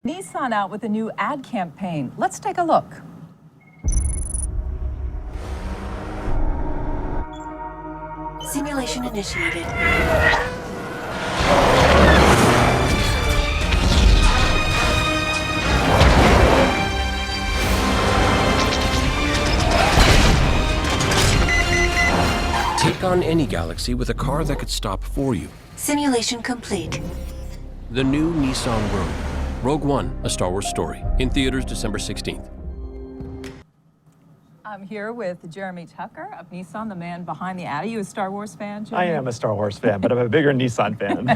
Nissan out with a new ad campaign. Let's take a look. Simulation initiated. Take on any galaxy with a car that could stop for you. Simulation complete. The new Nissan Rogue. Rogue One, a Star Wars story. In theaters December 16th. I'm here with Jeremy Tucker of Nissan, the man behind the ad. Are you a Star Wars fan, Jeremy? I am a Star Wars fan, but I'm a bigger Nissan fan.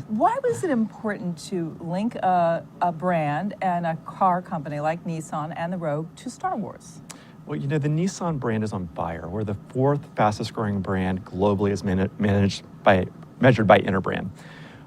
Why was it important to link a brand and a car company like Nissan and the Rogue to Star Wars? Well, you know, the Nissan brand is on fire. We're the fourth fastest growing brand globally as measured by Interbrand.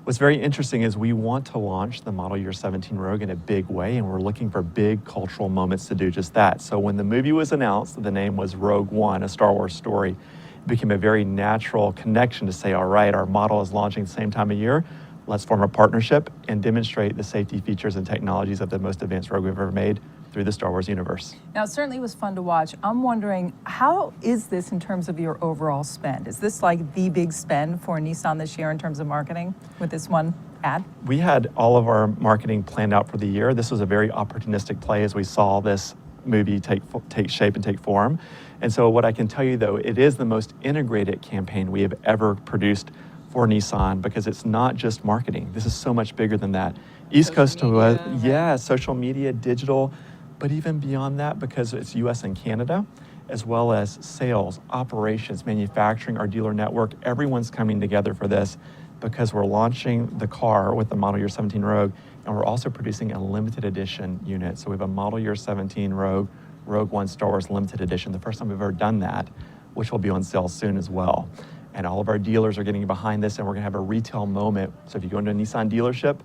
What's very interesting is we want to launch the model year 17 Rogue in a big way, and we're looking for big cultural moments to do just that. So when the movie was announced, the name was Rogue One, a Star Wars story. It became a very natural connection to say, all right, our model is launching the same time of year. Let's form a partnership and demonstrate the safety features and technologies of the most advanced Rogue we've ever made through the Star Wars universe. Now, it certainly was fun to watch. I'm wondering, how is this in terms of your overall spend? Is this like the big spend for Nissan this year in terms of marketing with this one ad? We had all of our marketing planned out for the year. This was a very opportunistic play as we saw this movie take shape and take form. And so what I can tell you, though, it is the most integrated campaign we have ever produced for Nissan, because it's not just marketing. This is so much bigger than that. East Coast to West, yeah, social media, digital, but even beyond that, because it's US and Canada, as well as sales, operations, manufacturing, our dealer network, everyone's coming together for this because we're launching the car with the model year 17 Rogue, and we're also producing a limited edition unit. So we have a model year 17 Rogue, Rogue One Star Wars limited edition, the first time we've ever done that, which will be on sale soon as well. And all of our dealers are getting behind this, and we're gonna have a retail moment. So if you go into a Nissan dealership,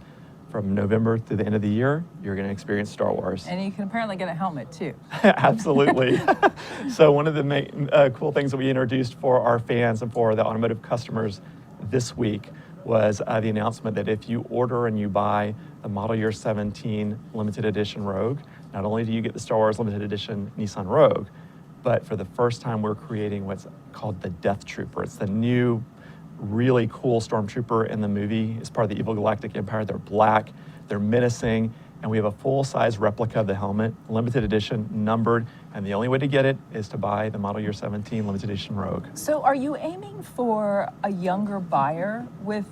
from November through the end of the year, you're going to experience Star Wars. And you can apparently get a helmet too. Absolutely. So one of the main, cool things that we introduced for our fans and for the automotive customers this week was the announcement that if you order and you buy the model year 17 limited edition Rogue, not only do you get the Star Wars limited edition Nissan Rogue, but for the first time we're creating what's called the Death Trooper. It's the new really cool stormtrooper in the movie. It's part of the evil galactic empire. They're black, they're menacing, and we have a full-size replica of the helmet, limited edition, numbered, and the only way to get it is to buy the model year 17 limited edition Rogue. So are you aiming for a younger buyer with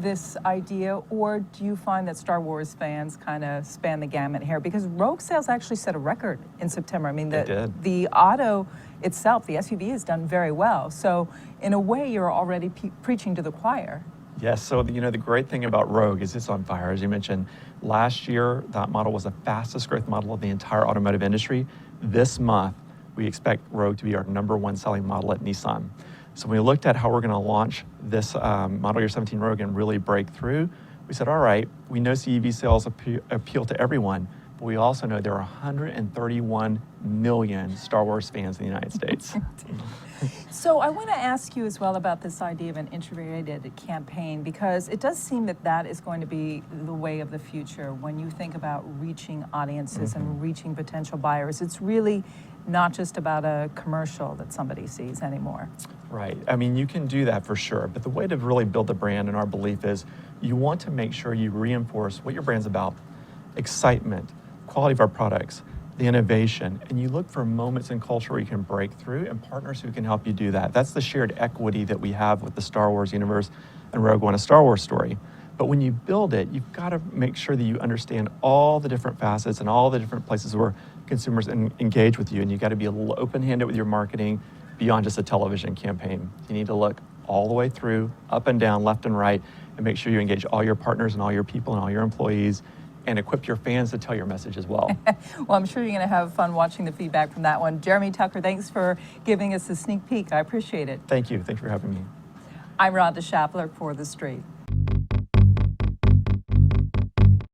this idea, or do you find that Star Wars fans kind of span the gamut here? Because Rogue sales actually set a record in September. I mean, the auto itself, the SUV, has done very well. So in a way, you're already preaching to the choir. Yes, so you know, the great thing about Rogue is it's on fire. As you mentioned, last year, that model was the fastest growth model of the entire automotive industry. This month, we expect Rogue to be our #1 selling model at Nissan. So when we looked at how we're gonna launch this model year 17 Rogue and really break through, we said, all right, we know CEV sales appeal to everyone, but we also know there are 131 million Star Wars fans in the United States. So I want to ask you as well about this idea of an integrated campaign, because it does seem that that is going to be the way of the future when you think about reaching audiences and reaching potential buyers. It's really not just about a commercial that somebody sees anymore. Right. I mean, you can do that for sure, but the way to really build the brand, and our belief is, you want to make sure you reinforce what your brand's about: excitement, quality of our products, the innovation, and you look for moments in culture where you can break through and partners who can help you do that. That's the shared equity that we have with the Star Wars universe and Rogue One, a Star Wars story. But when you build it, you've got to make sure that you understand all the different facets and all the different places where consumers engage with you, and you've got to be a little open-handed with your marketing beyond just a television campaign. You need to look all the way through, up and down, left and right, and make sure you engage all your partners and all your people and all your employees, and equip your fans to tell your message as well. Well, I'm sure you're going to have fun watching the feedback from that one. Jeremy Tucker, thanks for giving us a sneak peek. I appreciate it. Thank you. Thanks for having me. I'm Rhonda Schaffler for The Street.